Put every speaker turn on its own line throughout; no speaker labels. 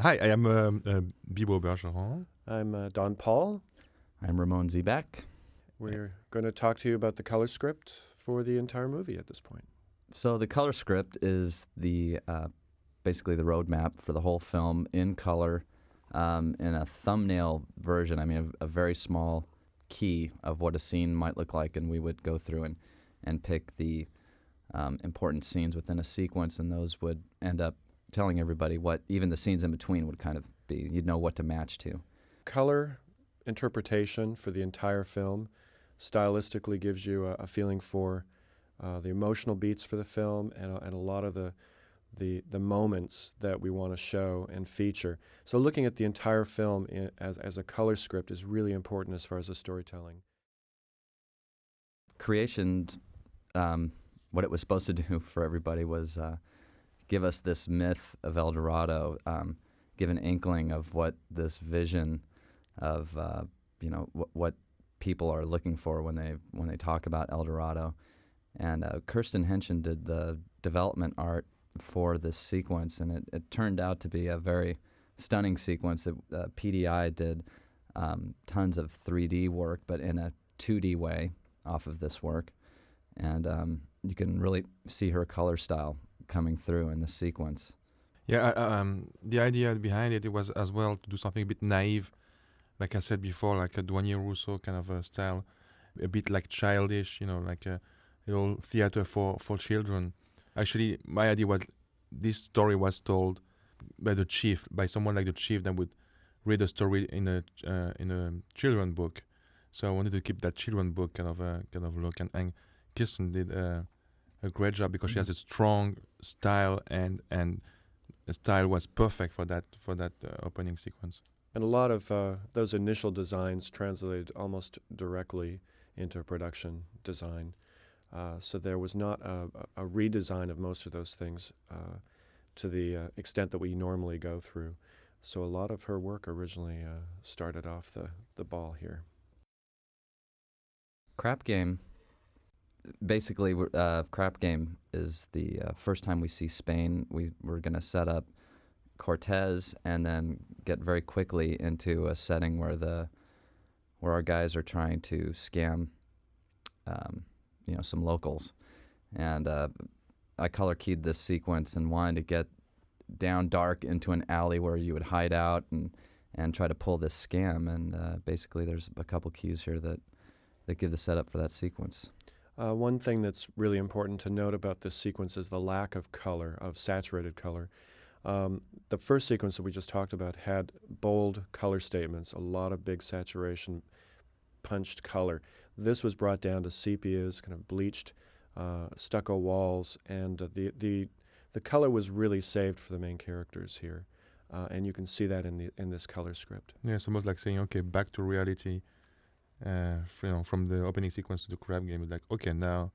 Hi, I am Bibo Bergeron.
I'm Don Paul.
I'm Ramon Zebak.
We're going to talk to you about the color script for the entire movie at this point.
So the color script is the basically the roadmap for the whole film in color, in a thumbnail version. I mean, a very small key of what a scene might look like, and we would go through and pick the important scenes within a sequence, and those would end up telling everybody what even the scenes in between would kind of be. You'd know what to match to.
Color interpretation for the entire film stylistically gives you a feeling for the emotional beats for the film and a lot of the moments that we want to show and feature. So looking at the entire film as a color script is really important as far as the storytelling.
Creation, what it was supposed to do for everybody was give us this myth of El Dorado, give an inkling of what this vision of what people are looking for when they talk about El Dorado. And Kirsten Henshin did the development art for this sequence, and it turned out to be a very stunning sequence. PDI did tons of 3D work, but in a 2D way off of this work. And you can really see her color style coming through in the sequence.
Yeah, the idea behind it was as well to do something a bit naive, like I said before, like a Douanier Rousseau kind of a style, a bit like childish, like a little theater for children. Actually, my idea was this story was told by the chief, by someone like the chief that would read a story in a children book. So I wanted to keep that children book kind of look, and Kirsten did a great job because she has a strong style, and the style was perfect for that opening sequence.
And a lot of those initial designs translated almost directly into production design. So there was not a redesign of most of those things to the extent that we normally go through. So a lot of her work originally started off the ball here.
Crap Game, basically, Crap Game is the first time we see Spain. We're going to set up Cortez and then get very quickly into a setting where our guys are trying to scam some locals. And I color keyed this sequence and wanted to get down dark into an alley where you would hide out and try to pull this scam. And basically there's a couple keys here that give the setup for that sequence.
One thing that's really important to note about this sequence is the lack of color, of saturated color. The first sequence that we just talked about had bold color statements, a lot of big saturation, punched color. This was brought down to sepias, kind of bleached stucco walls, and the color was really saved for the main characters here, and you can see that in this color script.
Yeah, it's almost like saying, okay, back to reality. From the opening sequence to the Crab Game, it's like, okay, now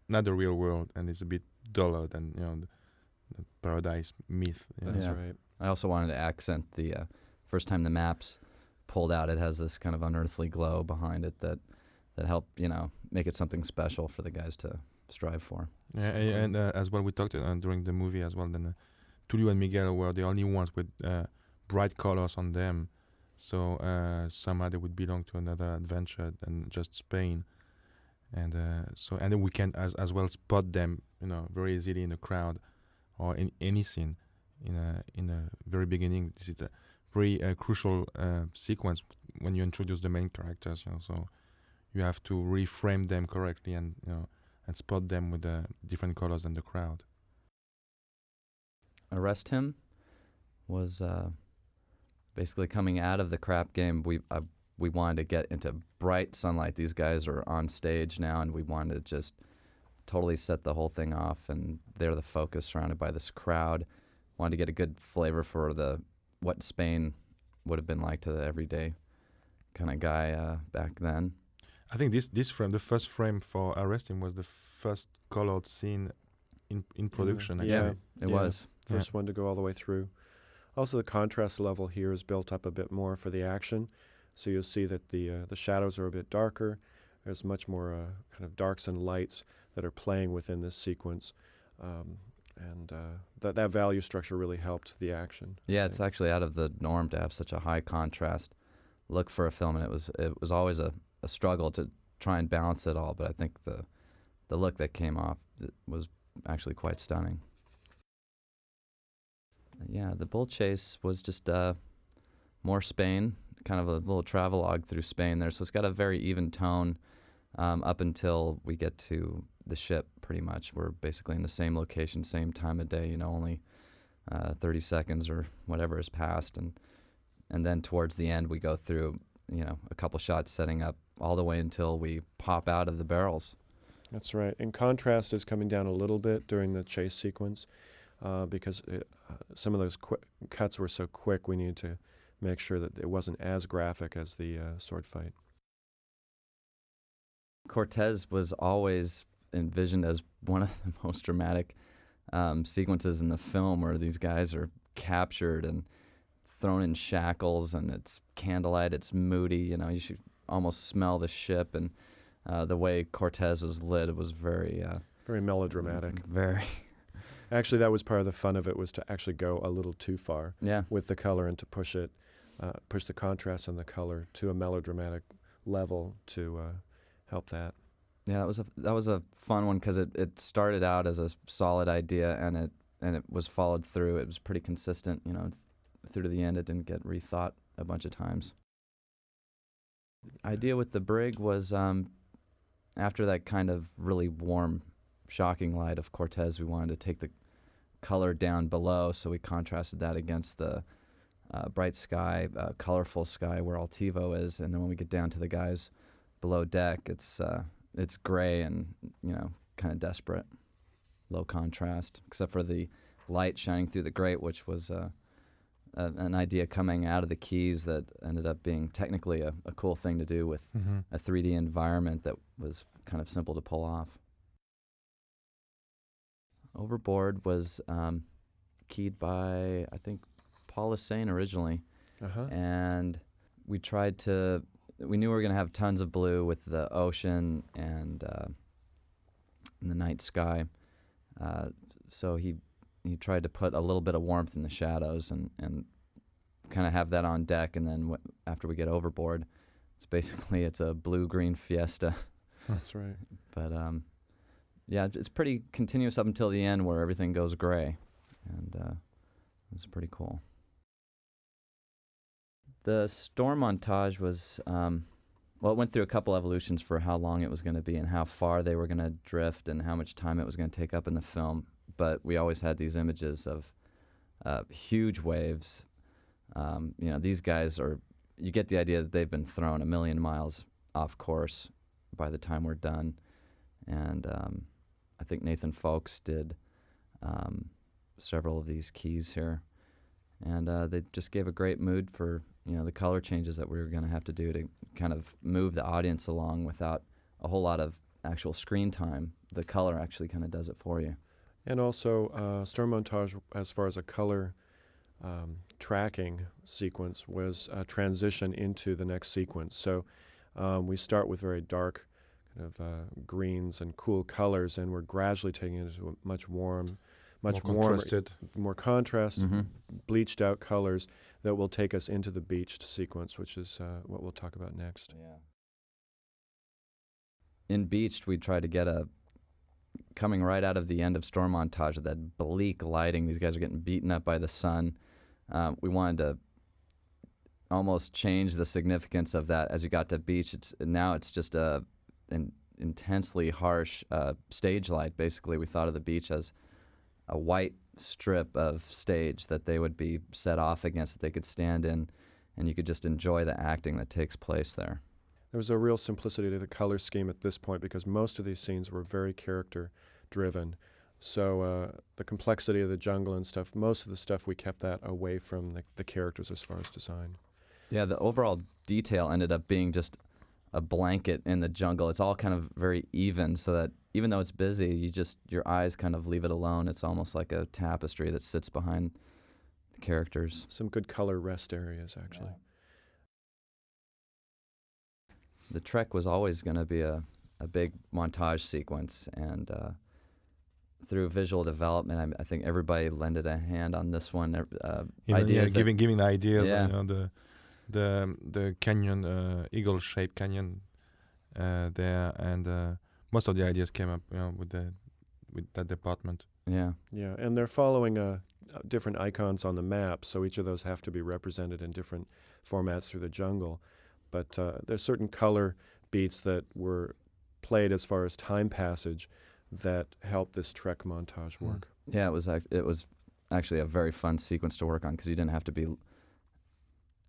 not the real world, and it's a bit duller than the paradise myth.
That's right.
I also wanted to accent the first time the map's pulled out, it has this kind of unearthly glow behind it that helped make it something special for the guys to strive for.
Yeah, and as well, we talked during the movie as well. Then Tulio and Miguel were the only ones with bright colors on them. So somehow they would belong to another adventure than just Spain, and then we can as well spot them, very easily in a crowd, or in any scene, in the very beginning. This is a very crucial sequence when you introduce the main characters. So you have to reframe them correctly and spot them with the different colors in the crowd.
Arrest Him was. Basically, coming out of the Crap Game, we wanted to get into bright sunlight. These guys are on stage now, and we wanted to just totally set the whole thing off, and they're the focus, surrounded by this crowd. Wanted to get a good flavor for what Spain would have been like to the everyday kind of guy back then.
I think this frame, the first frame for Arrest Him, was the first colored scene in production. Actually.
Yeah,
it was.
First one to go all the way through. Also, the contrast level here is built up a bit more for the action, so you'll see that the shadows are a bit darker. There's much more kind of darks and lights that are playing within this sequence. and that value structure really helped the action. I
Yeah, it's
think.
actually out of the norm to have such a high contrast look for a film, and it was always a struggle to try and balance it all. But I think the look that came off was actually quite stunning. Yeah, the bull chase was just more Spain, kind of a little travelogue through Spain there. So it's got a very even tone up until we get to the ship, pretty much. We're basically in the same location, same time of day, only 30 seconds or whatever has passed. And then towards the end, we go through, a couple shots setting up all the way until we pop out of the barrels.
That's right. And contrast is coming down a little bit during the chase sequence because some of those cuts were so quick, we needed to make sure that it wasn't as graphic as the sword fight.
Cortez was always envisioned as one of the most dramatic sequences in the film, where these guys are captured and thrown in shackles, and it's candlelight, it's moody, you should almost smell the ship, and the way Cortez was lit, it was very
melodramatic.
Very.
Actually, that was part of the fun of it, was to actually go a little too far
Yeah.
with the color and to push the contrast and the color to a melodramatic level to help that.
Yeah, that was a fun one, because it started out as a solid idea, and it was followed through. It was pretty consistent, through to the end. It didn't get rethought a bunch of times. Idea with the brig was after that kind of really warm, shocking light of Cortez, we wanted to take the color down below, so we contrasted that against the bright sky, colorful sky where Altivo is, and then when we get down to the guys below deck, it's gray and kind of desperate, low contrast, except for the light shining through the grate, which was an idea coming out of the Keys that ended up being technically a cool thing to do with a 3D environment that was kind of simple to pull off. Overboard was keyed by, I think, Paul Lassane originally, and we knew we were going to have tons of blue with the ocean and the night sky, so he tried to put a little bit of warmth in the shadows and kind of have that on deck, and then after we get overboard, it's a blue-green fiesta.
That's right.
But yeah, it's pretty continuous up until the end, where everything goes gray, and it was pretty cool. The storm montage was, it went through a couple evolutions for how long it was going to be and how far they were going to drift and how much time it was going to take up in the film. But we always had these images of huge waves. These guys you get the idea that they've been thrown a million miles off course by the time we're done. And I think Nathan Folks did several of these keys here. And they just gave a great mood for, the color changes that we were going to have to do to kind of move the audience along without a whole lot of actual screen time. The color actually kind of does it for you.
And also, storm montage, as far as a color tracking sequence, was a transition into the next sequence. So we start with very dark kind of greens and cool colors, and we're gradually taking it into a much warmer,
contrasted,
more contrast,
Mm-hmm.
bleached out colors that will take us into the beached sequence, which is what we'll talk about next.
Yeah. In Beached, we tried to get coming right out of the end of storm montage with that bleak lighting. These guys are getting beaten up by the sun. We wanted to almost change the significance of that as you got to Beach. Now it's just an intensely harsh stage light. Basically, we thought of the beach as a white strip of stage that they would be set off against, that they could stand in, and you could just enjoy the acting that takes place there.
There was a real simplicity to the color scheme at this point because most of these scenes were very character-driven. So the complexity of the jungle and stuff, most of the stuff we kept that away from the characters as far as design.
Yeah, the overall detail ended up being just a blanket in the jungle. It's all kind of very even, so that even though it's busy, your eyes kind of leave it alone. It's almost like a tapestry that sits behind the characters.
Some good color rest areas, actually.
Yeah. The trek was always going to be a big montage sequence, and through visual development, I think everybody lended a hand on this one.
Ideas, giving the ideas.
Yeah.
The canyon, eagle-shaped canyon there, and most of the ideas came up, with that department.
Yeah.
Yeah, and they're following different icons on the map, so each of those have to be represented in different formats through the jungle. But there's certain color beats that were played as far as time passage that helped this trek montage work.
Yeah, it was actually a very fun sequence to work on because you didn't have to be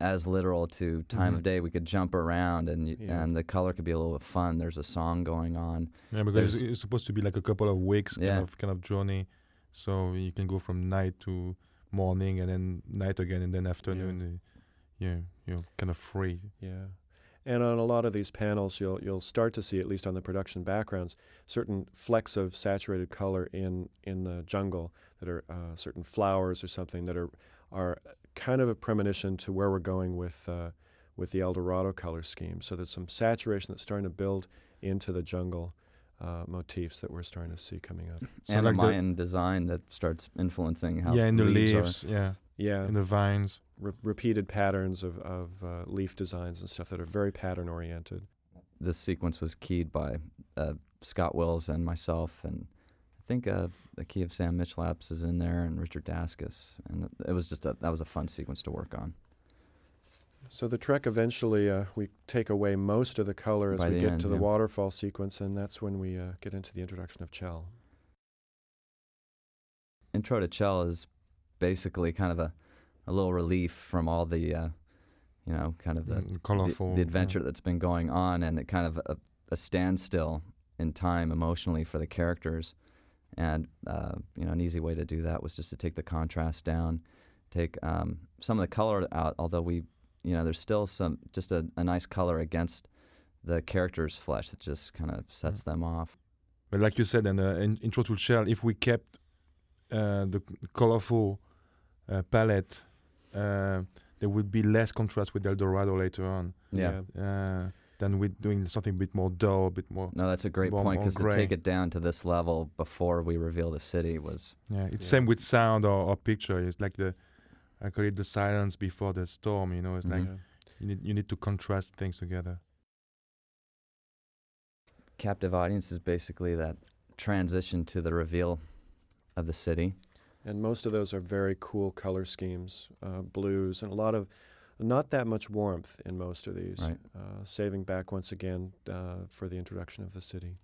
as literal to time of day. We could jump around and the color could be a little bit fun. There's a song going on.
Yeah, because it's supposed to be like a couple of weeks kind of journey, so you can go from night to morning and then night again and then afternoon. You're kind of free.
Yeah. And on a lot of these panels, you'll start to see, at least on the production backgrounds, certain flecks of saturated color in the jungle that are certain flowers or something that are kind of a premonition to where we're going with the El Dorado color scheme. So there's some saturation that's starting to build into the jungle motifs that we're starting to see coming up.
So and like the Mayan design that starts influencing how
in the
leaves
in the vines.
Repeated patterns of leaf designs and stuff that are very pattern-oriented.
This sequence was keyed by Scott Wills and myself, and I think the key of Sam Mitchlaps is in there, and Richard Daskus, and it was just that was a fun sequence to work on.
So the trek eventually, we take away most of the color as we get to the waterfall sequence, and that's when we get into the introduction of Chell.
Intro to Chell is basically kind of a little relief from all the, kind of the
colorful,
the adventure that's been going on, and it kind of a standstill in time emotionally for the characters. And an easy way to do that was just to take the contrast down, take some of the color out. Although there's still just a nice color against the character's flesh that just kind of sets them off.
But like you said, in Intro to Chell, if we kept the colorful palette, there would be less contrast with El Dorado later on.
Yeah.
Then we're doing something a bit more dull, a bit more.
No, that's a great point, because to take it down to this level before we reveal the city was.
Yeah, it's same with sound or picture. It's like I call it the silence before the storm. It's like you need to contrast things together.
Captive audience is basically that transition to the reveal of the city.
And most of those are very cool color schemes, blues, and a lot of, not that much warmth in most of these,
right.
Saving back once again for the introduction of the city.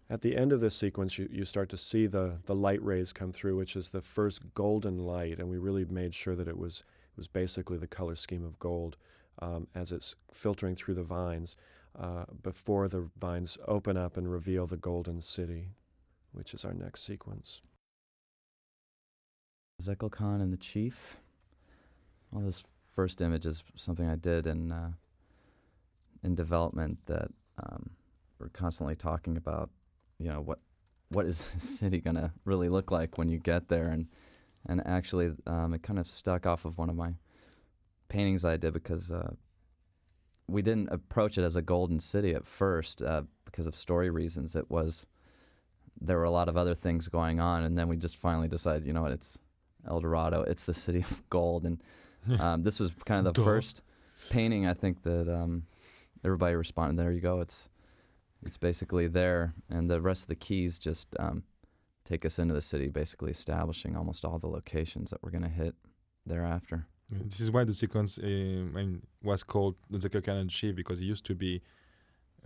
At the end of this sequence, you start to see the light rays come through, which is the first golden light, and we really made sure that it was basically the color scheme of gold as it's filtering through the vines before the vines open up and reveal the golden city, which is our next sequence.
Zekel Khan and the Chief. Well, this first image is something I did in development that we're constantly talking about. What is the city gonna really look like when you get there, and actually it kind of stuck off of one of my paintings I did, because we didn't approach it as a golden city at first because of story reasons. There were a lot of other things going on, and then we just finally decided, it's El Dorado, it's the city of gold. And this was kind of the first painting, I think, that everybody responded, there you go, it's basically there. And the rest of the keys just take us into the city, basically establishing almost all the locations that we're going to hit thereafter.
This is why the sequence was called the Zekel Khan and Chief, because it used to be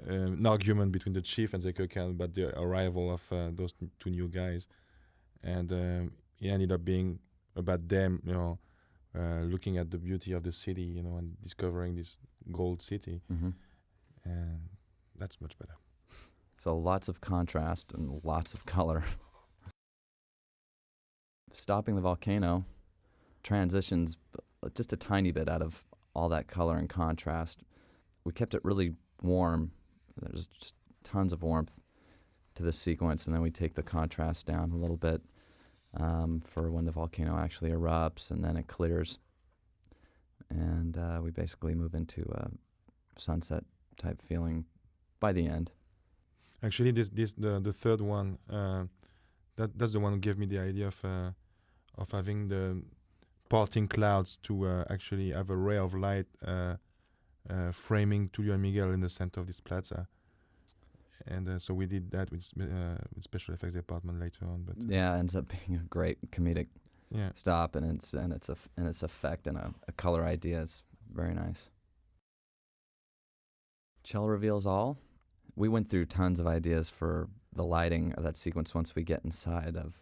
an argument between the chief and Zekel Khan about the arrival of those two new guys. And it ended up being about them, looking at the beauty of the city, and discovering this gold city.
Mm-hmm.
And that's much better.
So lots of contrast and lots of color. Stopping the volcano transitions just a tiny bit out of all that color and contrast. We kept it really warm. There's just tons of warmth to this sequence, and then we take the contrast down a little bit for when the volcano actually erupts, and then it clears. And we basically move into a sunset type feeling by the end.
Actually, the third one that's the one who gave me the idea of having the parting clouds to actually have a ray of light framing Tulio and Miguel in the center of this plaza. And so we did that with special effects department later on. But
Yeah, it ends up being a great comedic
yeah,
stop, and its effect and a color idea is very nice. Chell reveals all. We went through tons of ideas for the lighting of that sequence once we get inside of.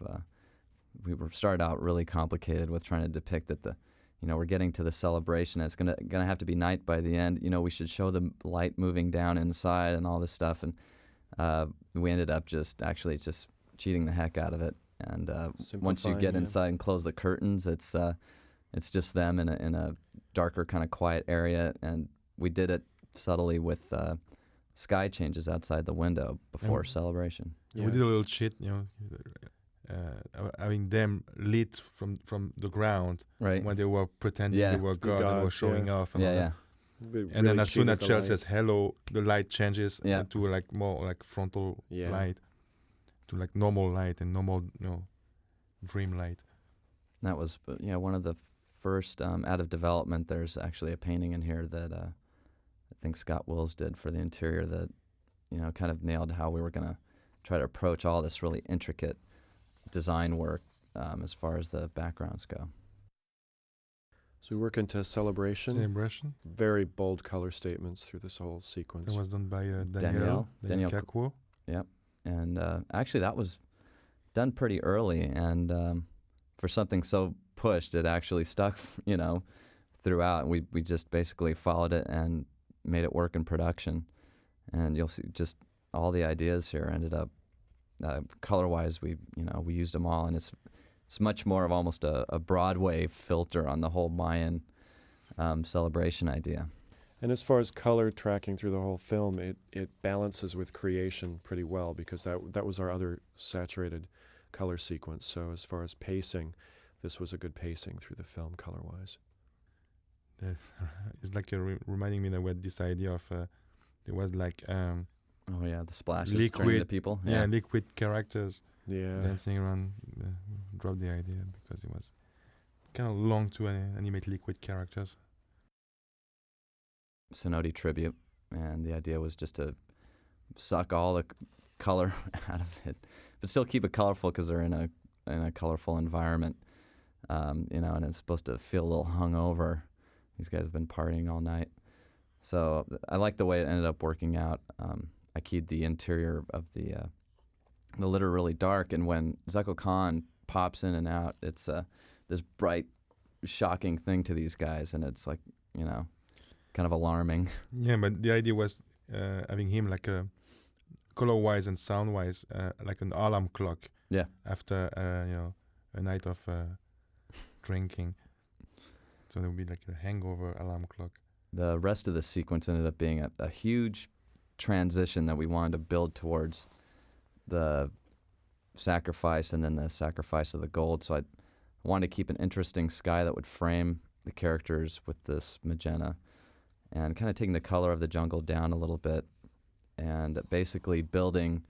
We were started out really complicated with trying to depict that we're getting to the celebration. It's gonna have to be night by the end. We should show the light moving down inside and all this stuff, and we ended up just cheating the heck out of it. And once you get inside and close the curtains, it's just them in a darker kind of quiet area, and we did it subtly with sky changes outside the window before celebration.
we did a little cheat, having them lit from the ground
Right.
when they were pretending they were God and were showing off. And all that. And then as soon as Chell says hello, the light changes to like more like frontal light, to like normal light and normal, dream light.
That was one of the first out of development. There's actually a painting in here that I think Scott Wills did for the interior that kind of nailed how we were going to try to approach all this really intricate design work as far as the backgrounds go.
So we work into celebration. Very bold color statements through this whole sequence.
That was done by
Danielle
Kakwo.
Yep. And actually that was done pretty early, and for something so pushed, it actually stuck, throughout. We just basically followed it and made it work in production. And you'll see just all the ideas here ended up color-wise. We used them all, and it's much more of almost a Broadway filter on the whole Mayan celebration idea.
And as far as color tracking through the whole film, it balances with creation pretty well, because that was our other saturated color sequence. So as far as pacing, this was a good pacing through the film color-wise.
It's like reminding me that we had this idea of there was like
the splashes
liquid,
turning the people.
Yeah, liquid characters
Yeah.
dancing around. Dropped the idea because it was kind of long to animate liquid characters.
Sonodi tribute, and the idea was just to suck all the color out of it, but still keep it colorful because they're in a colorful environment, and it's supposed to feel a little hungover. These guys have been partying all night, so I like the way it ended up working out. I keyed the interior of the litter really dark, and when Zeko Khan pops in and out, it's this bright, shocking thing to these guys, and it's like kind of alarming.
Yeah, but the idea was having him like color-wise and sound-wise, like an alarm clock.
Yeah.
After a night of drinking, so there would be like a hangover alarm clock.
The rest of the sequence ended up being a huge transition that we wanted to build towards the sacrifice and then the sacrifice of the gold. So I wanted to keep an interesting sky that would frame the characters with this magenta, and kind of taking the color of the jungle down a little bit, and basically building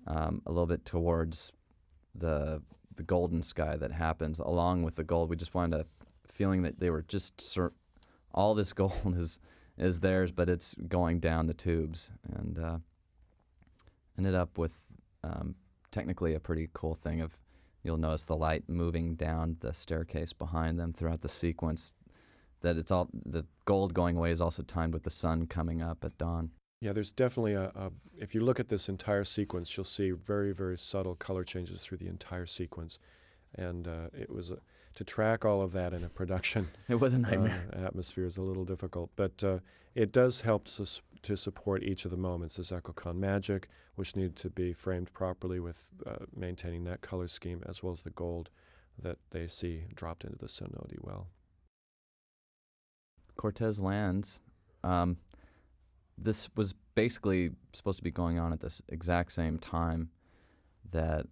a little bit towards the golden sky that happens along with the gold. We just wanted a feeling that they were just all this gold is theirs, but it's going down the tubes, and ended up with technically a pretty cool thing of, you'll notice the light moving down the staircase behind them throughout the sequence, that it's all, the gold going away is also timed with the sun coming up at dawn.
Yeah, there's definitely if you look at this entire sequence, you'll see very, very subtle color changes through the entire sequence. And it was to track all of that in a production.
It was a nightmare.
Atmosphere is a little difficult, but it does help to support each of the moments. The Zeko Khan magic, which needed to be framed properly with maintaining that color scheme, as well as the gold that they see dropped into the Sonodi well.
Cortez lands. This was basically supposed to be going on at this exact same time that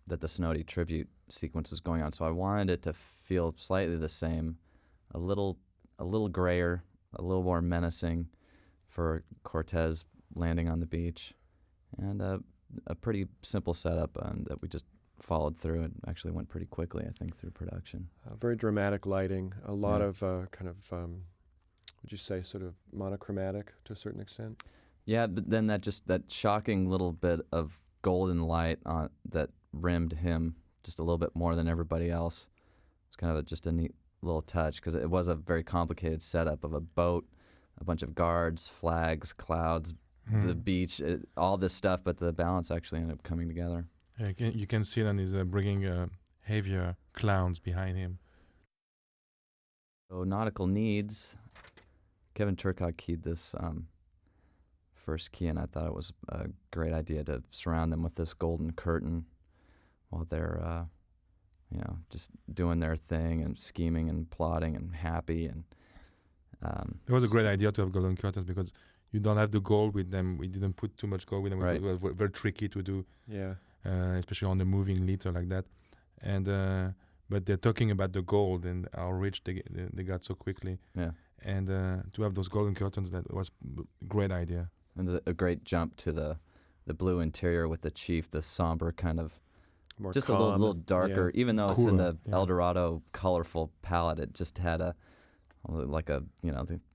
that the Sonodi tribute sequence was going on. So I wanted it to feel slightly the same, a little grayer, a little more menacing for Cortez landing on the beach. And a pretty simple setup that we just followed through. It actually went pretty quickly, I think, through production.
Very dramatic lighting, a lot
Yeah.
of kind of, would you say, sort of monochromatic to a certain extent?
Yeah, but then that shocking little bit of golden light on that rimmed him just a little bit more than everybody else. It's kind of just a neat little touch because it was a very complicated setup of a boat, a bunch of guards, flags, clouds, the beach, all this stuff, but the balance actually ended up coming together.
Yeah, you can see that he's bringing heavier clowns behind him.
So nautical needs, Kevin Turcotte keyed this first key, and I thought it was a great idea to surround them with this golden curtain while they're, just doing their thing and scheming and plotting and happy. And
It was a great idea to have golden curtains because you don't have the gold with them. We didn't put too much gold with them.
Right.
It was very tricky to do,
Yeah.
especially on the moving litter like that. And but they're talking about the gold and how rich they got so quickly.
Yeah,
And to have those golden curtains, that was a great idea.
and a great jump to the blue interior with the chief, the somber kind of,
More
just
calm.
a little darker.
Yeah.
Even though it's in
Cooler,
the
yeah.
El Dorado colorful palette, it just had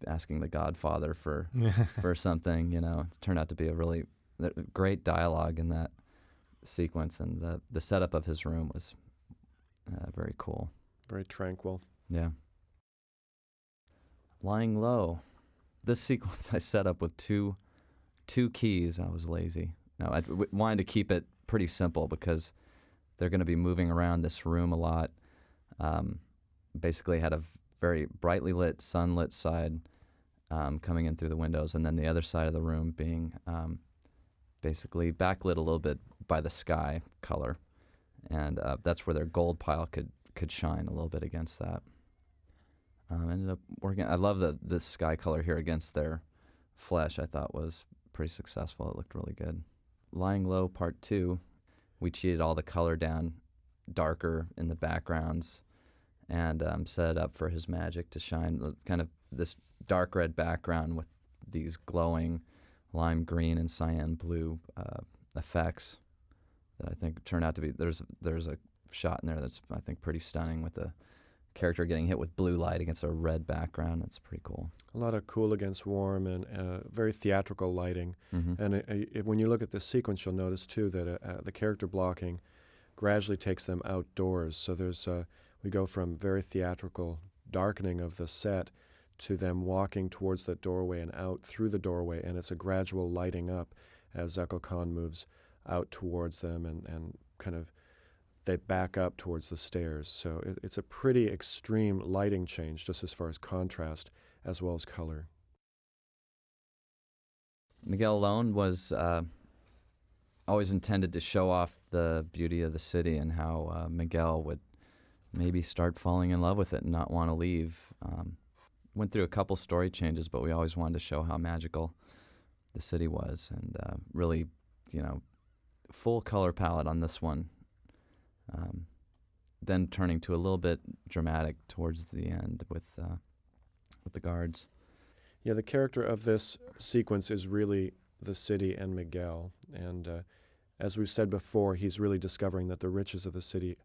asking the Godfather for for something. It turned out to be a really great dialogue in that sequence, and the setup of his room was very cool.
Very tranquil.
Yeah. Lying low. This sequence I set up with two keys. I was lazy. No, I wanted to keep it pretty simple because they're going to be moving around this room a lot. Basically had a very brightly lit, sunlit side coming in through the windows, and then the other side of the room being basically backlit a little bit by the sky color. And that's where their gold pile could shine a little bit against that. Ended up working. I love the sky color here against their flesh. I thought was pretty successful. It looked really good. Lying Low Part 2, we cheated all the color down darker in the backgrounds and set it up for his magic to shine. Kind of this dark red background with these glowing lime green and cyan blue effects that I think turned out to be. There's a shot in there that's, I think, pretty stunning with the character getting hit with blue light against a red background. That's pretty cool.
A lot of cool against warm and very theatrical lighting.
Mm-hmm.
And when you look at this sequence, you'll notice too that the character blocking gradually takes them outdoors. So we go from very theatrical darkening of the set to them walking towards that doorway and out through the doorway, and it's a gradual lighting up as Zeko Khan moves out towards them and kind of they back up towards the stairs. So it's a pretty extreme lighting change just as far as contrast as well as color.
Miguel Alone was always intended to show off the beauty of the city and how Miguel would maybe start falling in love with it and not want to leave. Went through a couple story changes, but we always wanted to show how magical the city was, and really, full color palette on this one. Then turning to a little bit dramatic towards the end with the guards.
Yeah, the character of this sequence is really the city and Miguel. And as we've said before, he's really discovering that the riches of the city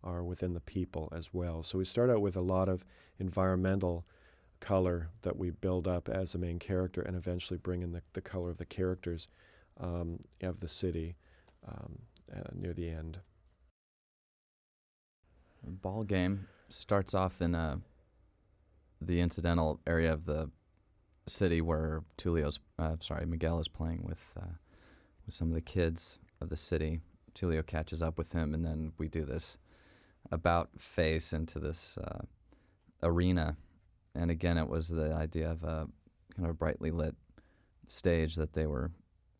are within the people as well. So we start out with a lot of environmental color that we build up as a main character and eventually bring in the color of the characters of the city near the end.
The ball game starts off in the incidental area of the city where Miguel is playing with some of the kids of the city. Tulio catches up with him, and then we do this about face into this arena. And again, it was the idea of a kind of brightly lit stage that they were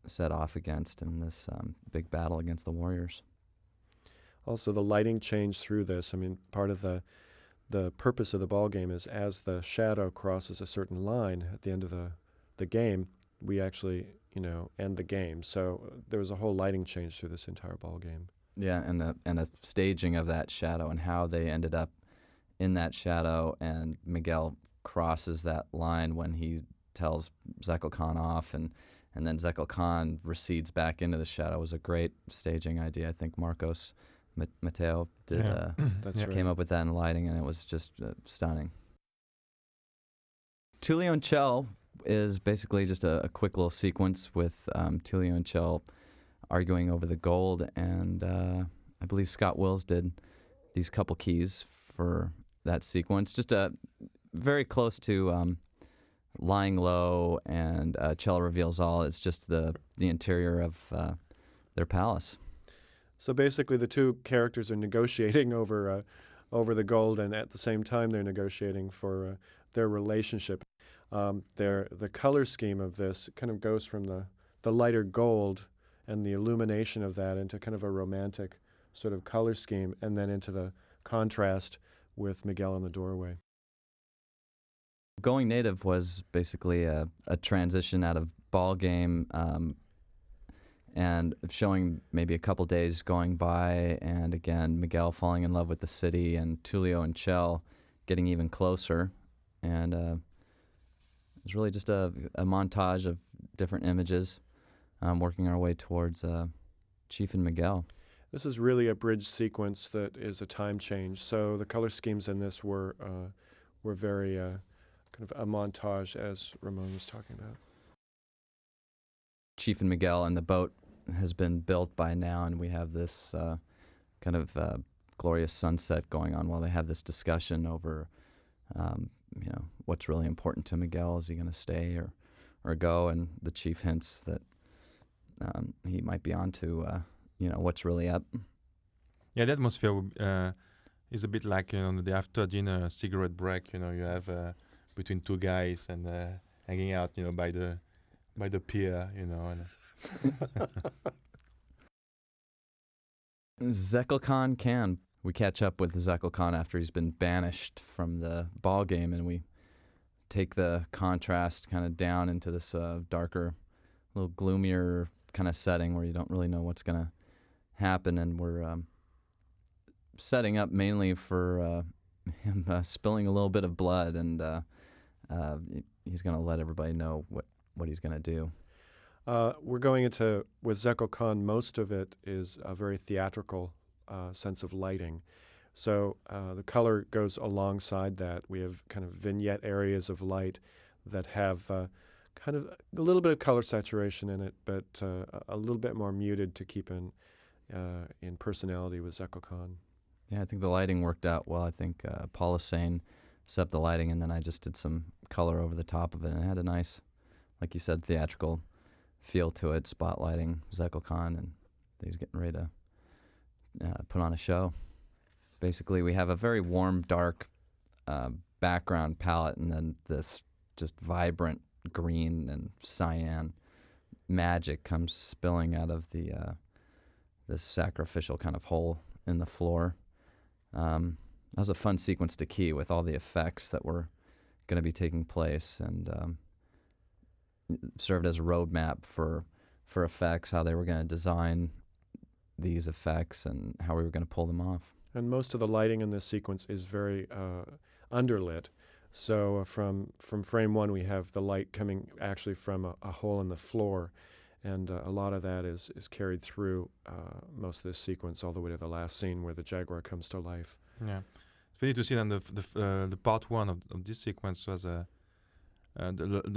set off against in this big battle against the Warriors.
Also, the lighting change through this. I mean, part of the purpose of the ball game is as the shadow crosses a certain line at the end of the game, we actually, end the game. So there was a whole lighting change through this entire ball game.
Yeah, and a staging of that shadow and how they ended up in that shadow, and Miguel crosses that line when he tells Zeko Khan off, and and then Zekel Khan recedes back into the shadow. It was a great staging idea. I think Marcos Mateo did
That's
came up with that in lighting, and it was just stunning. Tullio and Chell is basically just a quick little sequence with Tullio and Chell arguing over the gold, and I believe Scott Wills did these couple keys for that sequence. Just very close to Lying Low and Chell Reveals All. It's just the interior of their palace.
So basically, the two characters are negotiating over the gold, and at the same time, they're negotiating for their relationship. The color scheme of this kind of goes from the lighter gold and the illumination of that into kind of a romantic sort of color scheme, and then into the contrast with Miguel in the doorway.
Going Native was basically a transition out of ball game and showing maybe a couple days going by, and again, Miguel falling in love with the city, and Tullio and Chell getting even closer. And it's really just a montage of different images working our way towards Chief and Miguel. This
is really a bridge sequence that is a time change. So the color schemes in this were very kind of a montage, as Ramon was talking about.
Chief and Miguel and the boat has been built by now, and we have this kind of glorious sunset going on while they have this discussion over, what's really important to Miguel. Is he going to stay or go? And the chief hints that he might be on to, what's really up.
Yeah, the atmosphere is a bit like the after dinner cigarette break. You have between two guys and hanging out, by the pier, And
Zekel Khan can. We catch up with Zekel Khan after he's been banished from the ball game, and we take the contrast kind of down into this darker, little gloomier kind of setting where you don't really know what's going to happen, and we're setting up mainly for him spilling a little bit of blood, and he's going to let everybody know what he's going to do.
We're going into, with Zekel Khan, most of it is a very theatrical sense of lighting. So the color goes alongside that. We have kind of vignette areas of light that have kind of a little bit of color saturation in it, but a little bit more muted to keep in personality with Zekel Khan.
Yeah, I think the lighting worked out well. I think Paula Sane set up the lighting, and then I just did some color over the top of it, and it had a nice, like you said, theatrical feel to it, spotlighting Zekel Khan, and he's getting ready to put on a show. Basically, we have a very warm, dark background palette, and then this just vibrant green and cyan magic comes spilling out of the this sacrificial kind of hole in the floor. That was a fun sequence to key with all the effects that were going to be taking place, and served as a roadmap for effects, how they were going to design these effects and how we were going to pull them off.
And most of the lighting in this sequence is very underlit. So from frame one, we have the light coming actually from a hole in the floor, and a lot of that is carried through most of this sequence all the way to the last scene where the Jaguar comes to life.
Yeah, it's funny to see then the part one of this sequence was the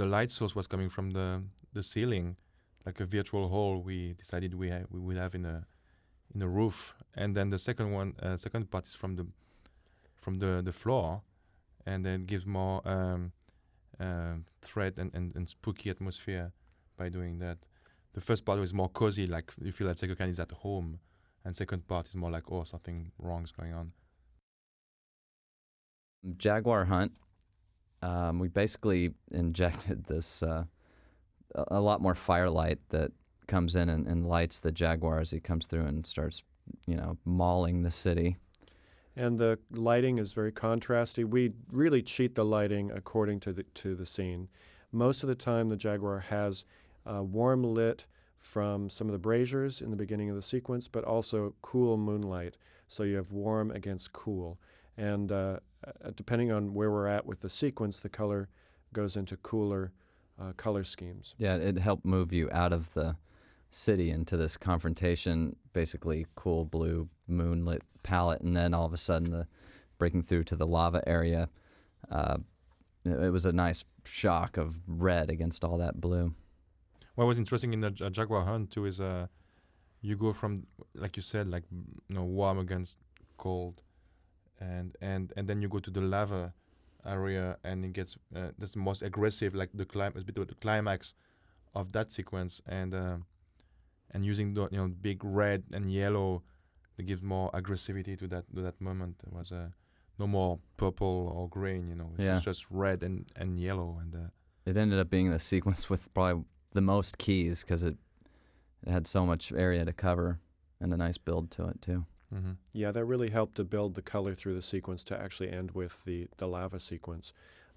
light source was coming from the ceiling, like a virtual hole we decided we would have in a roof, and then the second part is from the floor, and then gives more threat and spooky atmosphere by doing that. The first part is more cozy, like you feel like Zekel Khan is at home, and second part is more like, oh, something wrong is going on.
Jaguar hunt. We basically injected this a lot more firelight that comes in and lights the Jaguar as he comes through and starts, mauling the city.
And the lighting is very contrasty. We really cheat the lighting according to the scene. Most of the time, the Jaguar has warm lit from some of the braziers in the beginning of the sequence, but also cool moonlight. So you have warm against cool. And depending on where we're at with the sequence, the color goes into cooler color schemes.
Yeah, it helped move you out of the city into this confrontation, basically cool blue moonlit palette, and then all of a sudden the breaking through to the lava area. Uh, it was a nice shock of red against all that blue.
What was interesting in the Jaguar hunt too is you go from, like you said, like warm against cold, and then you go to the lava area, and it gets that's the most aggressive, like the the climax of that sequence, and using the big red and yellow, that gives more aggressivity to that moment. It was no more purple or green, it
Yeah.
was just red and yellow, and
It ended up being the sequence with probably the most keys because it had so much area to cover and a nice build to it too.
mm-hmm.
Yeah, that really helped to build the color through the sequence to actually end with the lava sequence.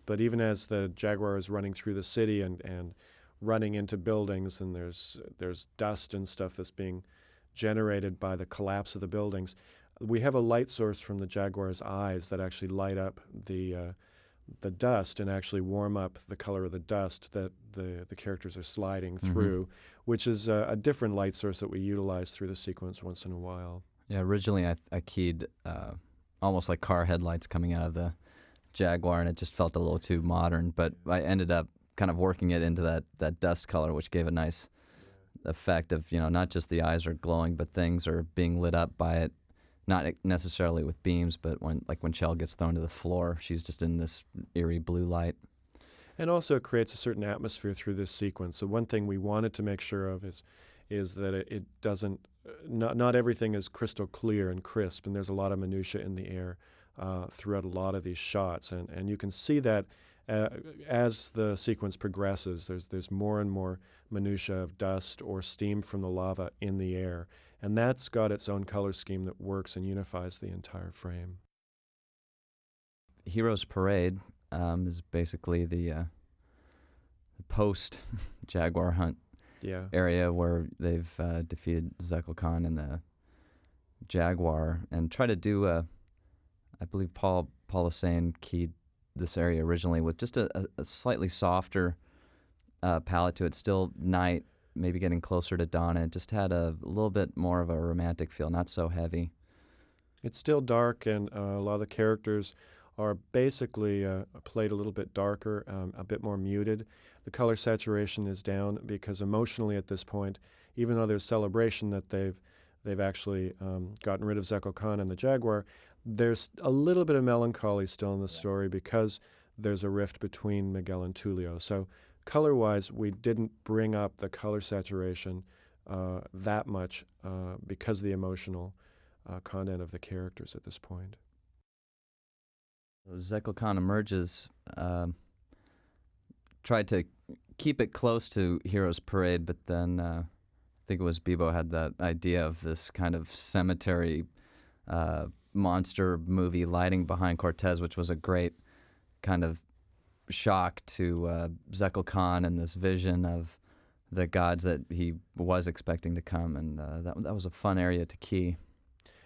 But even as the Jaguar is running through the city and running into buildings, and there's dust and stuff that's being generated by the collapse of the buildings, we have a light source from the Jaguar's eyes that actually light up the dust and actually warm up the color of the dust that the characters are sliding through, which is a different light source that we utilize through the sequence once in a while.
Yeah, originally I keyed almost like car headlights coming out of the Jaguar, and it just felt a little too modern, but I ended up kind of working it into that dust color, which gave a nice effect of, not just the eyes are glowing, but things are being lit up by it, not necessarily with beams, but when Chell gets thrown to the floor, she's just in this eerie blue light.
And also it creates a certain atmosphere through this sequence. So one thing we wanted to make sure of is that it doesn't, not everything is crystal clear and crisp, and there's a lot of minutia in the air throughout a lot of these shots. And you can see that as the sequence progresses, there's more and more minutia of dust or steam from the lava in the air. And that's got its own color scheme that works and unifies the entire frame.
Heroes Parade is basically the post-Jaguar hunt
Yeah.
area where they've defeated Zekel Khan and the Jaguar, and try to do I believe Paul Hussein keyed this area originally with just a slightly softer palette to it, still night, maybe getting closer to dawn, and it just had a little bit more of a romantic feel, not so heavy.
It's still dark, and a lot of the characters are basically played a little bit darker, a bit more muted. The color saturation is down because emotionally at this point, even though there's celebration that they've actually gotten rid of Zekel Khan and the Jaguar, there's a little bit of melancholy still in the story because there's a rift between Miguel and Tulio. So color-wise, we didn't bring up the color saturation that much because of the emotional content of the characters at this point.
Zekel Khan emerges, tried to keep it close to Heroes Parade, but then I think it was Bebo had that idea of this kind of cemetery monster movie lighting behind Cortez, which was a great kind of shock to Zekel Khan and this vision of the gods that he was expecting to come, and that was a fun area to key.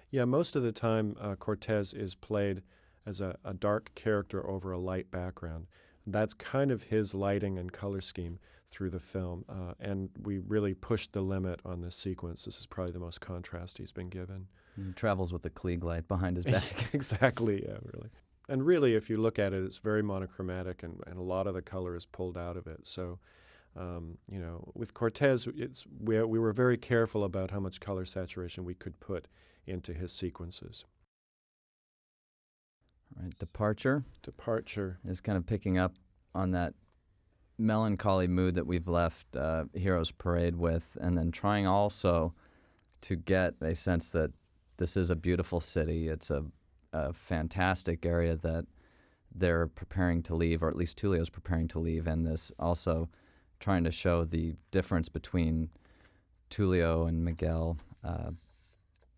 Yeah, most of the time Cortez is played as a dark character over a light background. That's kind of his lighting and color scheme through the film, and we really pushed the limit on this sequence. This is probably the most contrast he's been given.
He travels with a Klieg light behind his back.
Exactly, yeah, really. And really, if you look at it, it's very monochromatic, and a lot of the color is pulled out of it. So, with Cortez, we were very careful about how much color saturation we could put into his sequences.
Right, Departure is kind of picking up on that melancholy mood that we've left Heroes Parade with, and then trying also to get a sense that this is a beautiful city. It's a fantastic area that they're preparing to leave, or at least Tulio's preparing to leave, and this also trying to show the difference between Tulio and Miguel.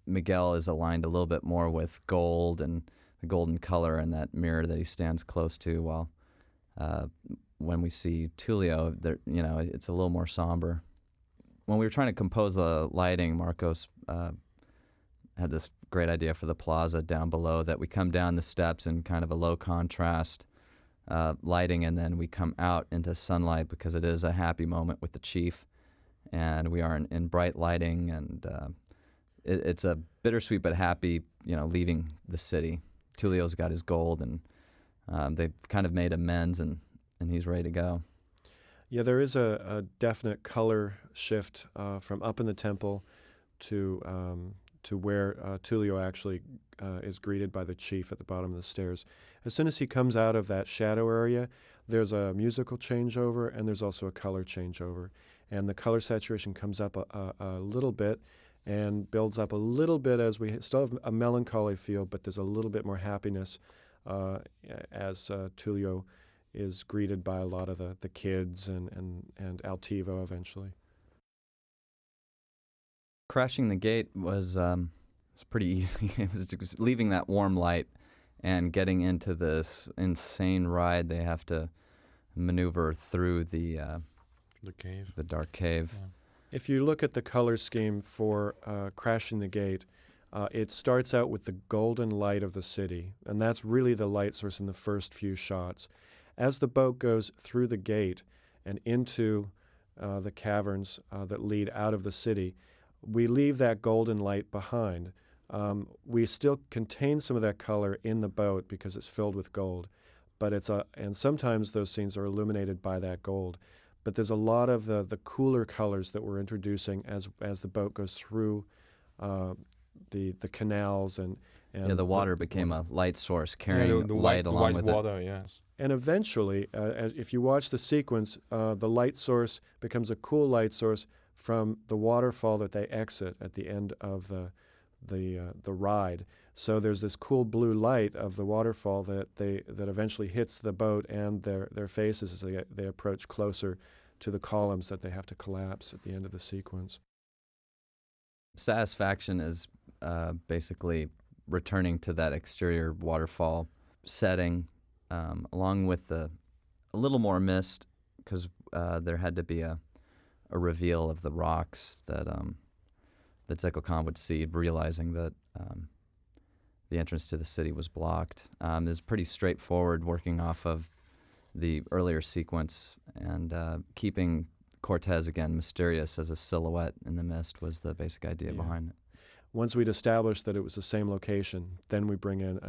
Miguel is aligned a little bit more with gold and the golden color and that mirror that he stands close to, while when we see Tulio, it's a little more somber. When we were trying to compose the lighting, Marcos had this great idea for the plaza down below, that we come down the steps in kind of a low contrast lighting, and then we come out into sunlight because it is a happy moment with the chief, and we are in bright lighting, and it's a bittersweet but happy, leaving the city. Tulio's got his gold, and they've kind of made amends, and he's ready to go.
Yeah, there is a definite color shift from up in the temple to where Tullio actually is greeted by the chief at the bottom of the stairs. As soon as he comes out of that shadow area, there's a musical changeover, and there's also a color changeover. And the color saturation comes up a little bit and builds up a little bit as we still have a melancholy feel, but there's a little bit more happiness as Tullio is greeted by a lot of the kids and Altivo eventually.
Crashing the gate was pretty easy. It was just leaving that warm light and getting into this insane ride. They have to maneuver through the
cave,
the dark cave.
Yeah.
If you look at the color scheme for Crashing the Gate, it starts out with the golden light of the city, and that's really the light source in the first few shots. As the boat goes through the gate and into the caverns that lead out of the city, we leave that golden light behind. We still contain some of that color in the boat because it's filled with gold, but and sometimes those scenes are illuminated by that gold. But there's a lot of the cooler colors that we're introducing as the boat goes through the canals and
the water became a light source, carrying light along with
water, yes.
And eventually, if you watch the sequence, the light source becomes a cool light source from the waterfall that they exit at the end of the ride. So there's this cool blue light of the waterfall that eventually hits the boat and their faces as they approach closer to the columns that they have to collapse at the end of the sequence.
Satisfaction is basically returning to that exterior waterfall setting, along with a little more mist, because there had to be a reveal of the rocks that Zeko Khan would see, realizing that the entrance to the city was blocked. It's pretty straightforward, working off of the earlier sequence, and keeping Cortez, again, mysterious as a silhouette in the mist was the basic idea behind it.
Once we'd established that it was the same location, then we bring in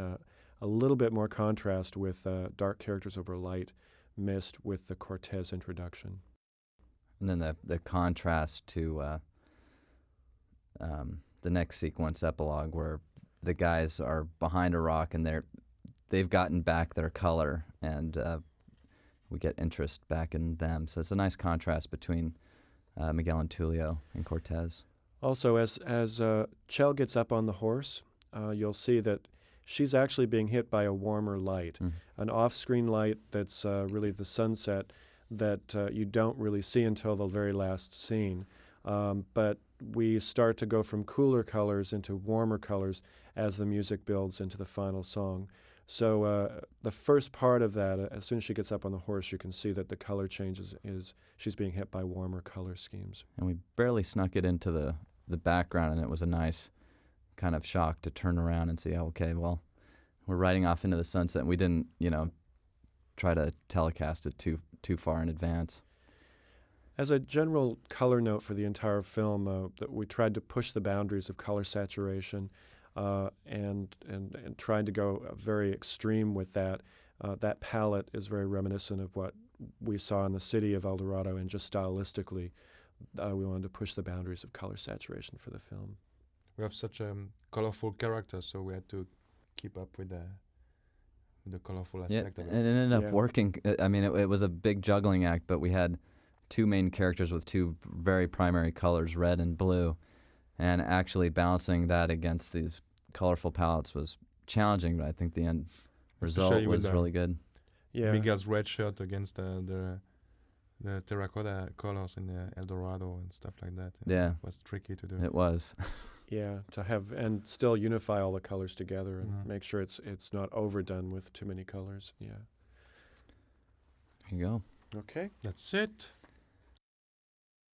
a little bit more contrast with dark characters over light mist with the Cortez introduction.
And then the contrast to the next sequence, epilogue, where the guys are behind a rock and they've gotten back their color, and we get interest back in them. So it's a nice contrast between Miguel and Tullio and Cortez.
Also, as Chell gets up on the horse, you'll see that she's actually being hit by a warmer light, an off-screen light that's really the sunset that you don't really see until the very last scene. But we start to go from cooler colors into warmer colors as the music builds into the final song. So the first part of that, as soon as she gets up on the horse, you can see that the color changes is she's being hit by warmer color schemes.
And we barely snuck it into the background, and it was a nice kind of shock to turn around and see, oh, okay, well, we're riding off into the sunset, and we didn't, try to telecast it too far in advance.
As a general color note for the entire film, that we tried to push the boundaries of color saturation and tried to go very extreme with that. That palette is very reminiscent of what we saw in the city of El Dorado, and just stylistically, we wanted to push the boundaries of color saturation for the film.
We have such colorful characters, so we had to keep up with the colorful aspect of it.
And it ended up working. I mean, it was a big juggling act, but we had two main characters with two very primary colors, red and blue, and actually balancing that against these colorful palettes was challenging, but I think the end result was really good.
Yeah.
Miguel's red shirt against the terracotta colors in El Dorado and stuff like that.
Yeah.
It was tricky to do.
It was.
Yeah, to have and still unify all the colors together and make sure it's not overdone with too many colors. Yeah.
There you go.
Okay.
That's it.